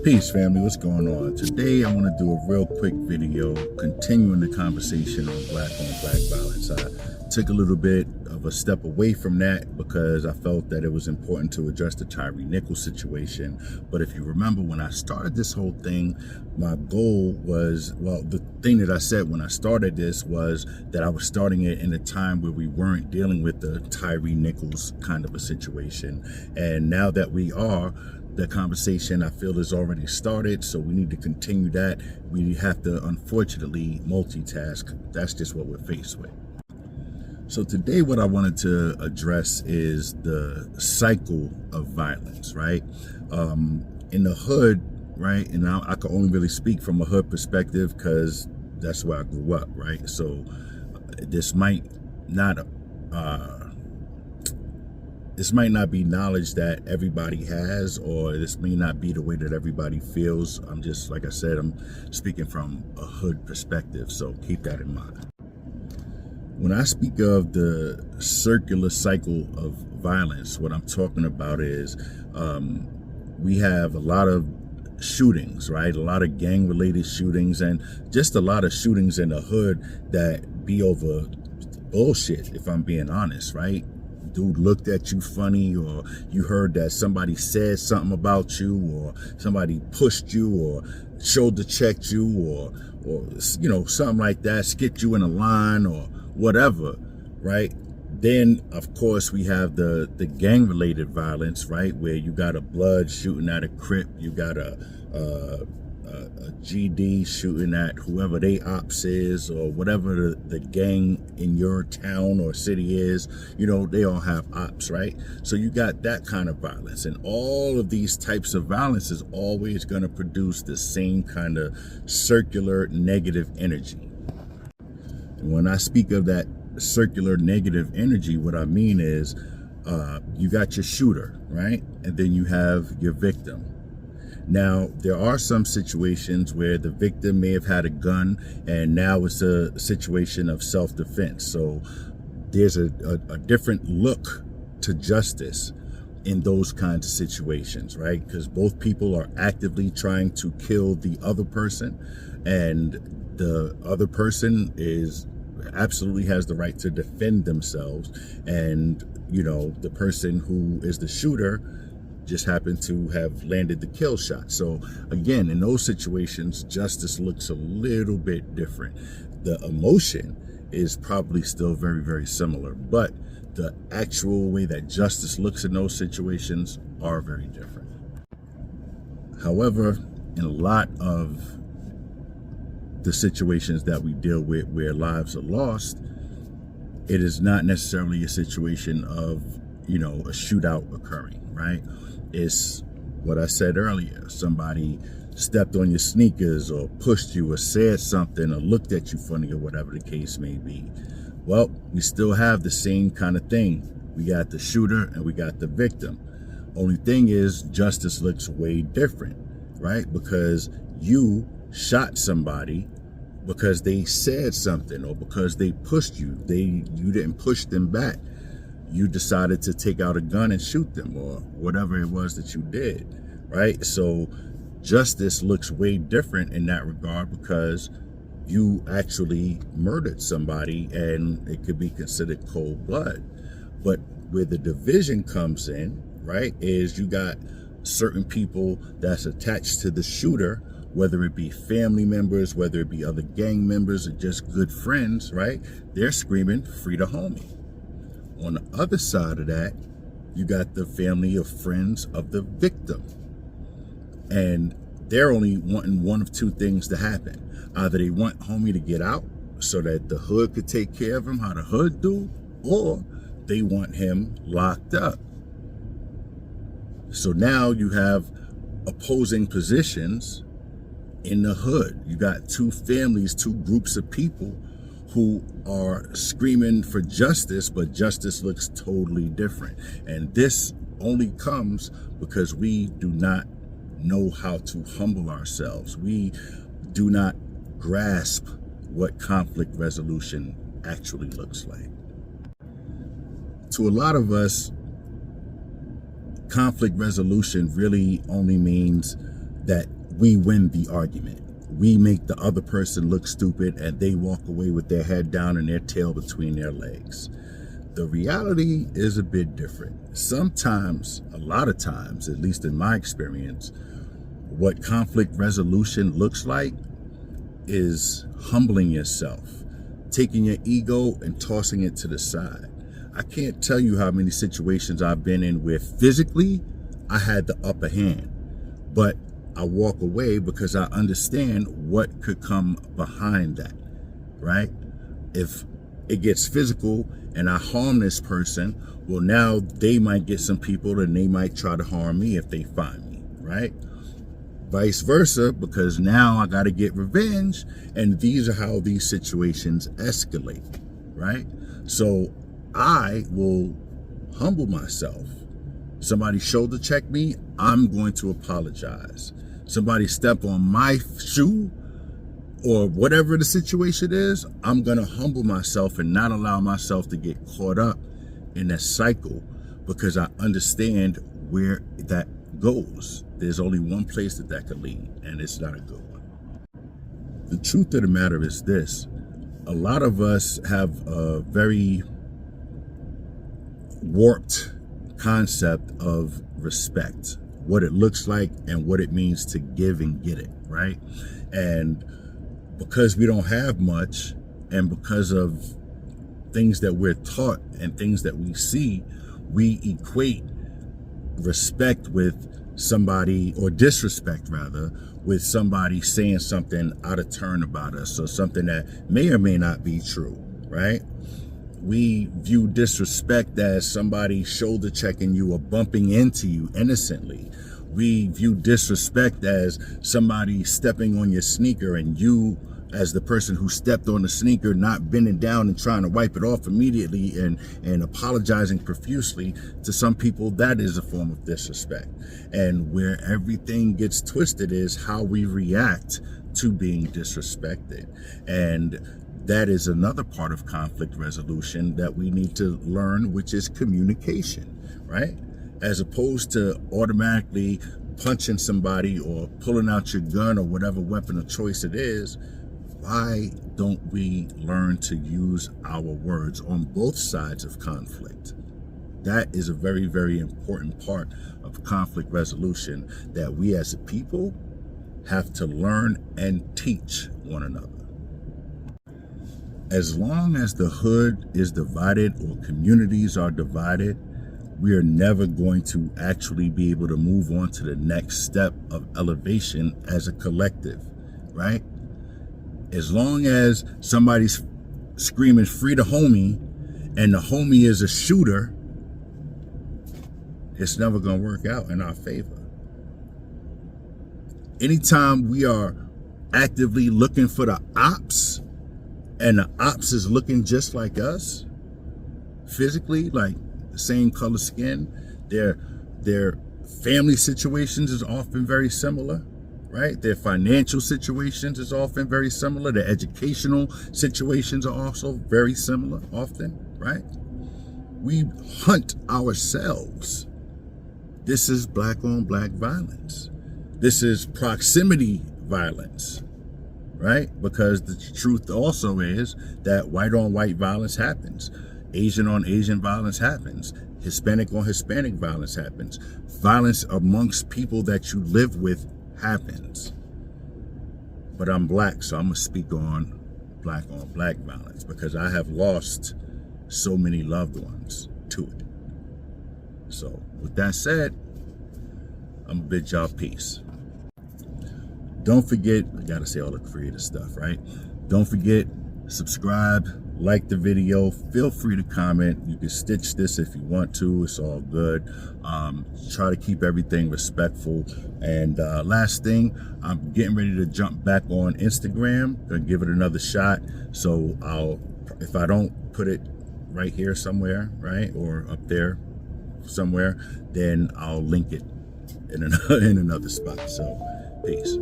Peace, family. What's going on? Today I want to do a real quick video continuing the conversation on black violence. I took a little bit of a step away from that because I felt that it was important to address the Tyre Nichols situation. But if you remember, when I started this whole thing, my goal was, well, the thing that I said when I started this was that I was starting it in a time where we weren't dealing with the Tyre Nichols kind of a situation. And now that we are, the conversation I feel is already started, so we need to continue that. We have to unfortunately multitask. That's just what we're faced with. So today what I wanted to address is the cycle of violence, right? In the hood, right? And I can only really speak from a hood perspective because that's where I grew up, right? So this might not be knowledge that everybody has, or this may not be the way that everybody feels. I'm just, like I said, I'm speaking from a hood perspective, so keep that in mind. When I speak of the circular cycle of violence, what I'm talking about is we have a lot of shootings, right? A lot of gang-related shootings and just a lot of shootings in the hood that be over bullshit, if I'm being honest, right? Dude looked at you funny, or you heard that somebody said something about you, or somebody pushed you, or shoulder checked you, or you know, something like that, skipped you in a line or whatever, right? Then of course we have the gang related violence, right, where you got a blood shooting at a Crip, you got a GD shooting at whoever they ops is, or whatever the gang in your town or city is. You know, they all have ops, right? So you got that kind of violence, and all of these types of violence is always going to produce the same kind of circular negative energy. And when I speak of that circular negative energy, what I mean is you got your shooter, right? And then you have your victim. Now, there are some situations where the victim may have had a gun and now it's a situation of self-defense. So there's a different look to justice in those kinds of situations, right? Because both people are actively trying to kill the other person, and the other person absolutely has the right to defend themselves. And, you know, the person who is the shooter just happened to have landed the kill shot. So again, in those situations, justice looks a little bit different. The emotion is probably still very, very similar, but the actual way that justice looks in those situations are very different. However, in a lot of the situations that we deal with where lives are lost, it is not necessarily a situation of, you know, a shootout occurring, right? It's what I said earlier. Somebody stepped on your sneakers or pushed you or said something or looked at you funny or whatever the case may be. Well, we still have the same kind of thing. We got the shooter and we got the victim. Only thing is, justice looks way different, right? Because you shot somebody because they said something or because they pushed you. You didn't push them back. You decided to take out a gun and shoot them, or whatever it was that you did, right? So justice looks way different in that regard because you actually murdered somebody and it could be considered cold blood. But where the division comes in, right, is you got certain people that's attached to the shooter, whether it be family members, whether it be other gang members or just good friends, right? They're screaming, free the homie. On the other side of that, you got the family of friends of the victim. And they're only wanting one of two things to happen. Either they want homie to get out so that the hood could take care of him, how the hood do, or they want him locked up. So now you have opposing positions in the hood. You got two families, two groups of people who are screaming for justice, but justice looks totally different. And this only comes because we do not know how to humble ourselves. We do not grasp what conflict resolution actually looks like. To a lot of us, conflict resolution really only means that we win the argument. We make the other person look stupid and they walk away with their head down and their tail between their legs. The reality is a bit different. Sometimes, a lot of times, at least in my experience, what conflict resolution looks like is humbling yourself, taking your ego and tossing it to the side. I can't tell you how many situations I've been in where physically I had the upper hand, but I walk away because I understand what could come behind that, right? If it gets physical and I harm this person, well, now they might get some people and they might try to harm me if they find me, right? Vice versa, because now I got to get revenge, and these are how these situations escalate, right? So I will humble myself. Somebody shoulder check me, I'm going to apologize. Somebody step on my shoe or whatever the situation is, I'm going to humble myself and not allow myself to get caught up in that cycle, because I understand where that goes. There's only one place that could lead, and it's not a good one. The truth of the matter is this: a lot of us have a very warped concept of respect, what it looks like and what it means to give and get it, right? And because we don't have much, and because of things that we're taught and things that we see, we equate respect with somebody, or disrespect rather, with somebody saying something out of turn about us, or something that may or may not be true, right? We view disrespect as somebody shoulder checking you or bumping into you innocently. We view disrespect as somebody stepping on your sneaker and you, as the person who stepped on the sneaker, not bending down and trying to wipe it off immediately and apologizing profusely. To some people, that is a form of disrespect. And where everything gets twisted is how we react to being disrespected. And that is another part of conflict resolution that we need to learn, which is communication, right? As opposed to automatically punching somebody or pulling out your gun or whatever weapon of choice it is, why don't we learn to use our words on both sides of conflict? That is a very, very important part of conflict resolution that we as a people have to learn and teach one another. As long as the hood is divided or communities are divided, we are never going to actually be able to move on to the next step of elevation as a collective, right? As long as somebody's screaming free the homie and the homie is a shooter, it's never going to work out in our favor. Anytime we are actively looking for the ops, and the ops is looking just like us, physically, like the same color skin, their family situations is often very similar, right? Their financial situations is often very similar. Their educational situations are also very similar often, right? We hunt ourselves. This is black on black violence. This is proximity violence, right? Because the truth also is that white on white violence happens. Asian on Asian violence happens. Hispanic on Hispanic violence happens. Violence amongst people that you live with happens. But I'm black, so I'm gonna speak on black violence because I have lost so many loved ones to it. So with that said, I'm gonna bid y'all peace. Don't forget, I gotta say all the creative stuff, right? Don't forget, subscribe, like the video, feel free to comment. You can stitch this if you want to, it's all good. Try to keep everything respectful. And last thing, I'm getting ready to jump back on Instagram, gonna give it another shot. So if I don't put it right here somewhere, right, or up there somewhere, then I'll link it in another spot. So peace.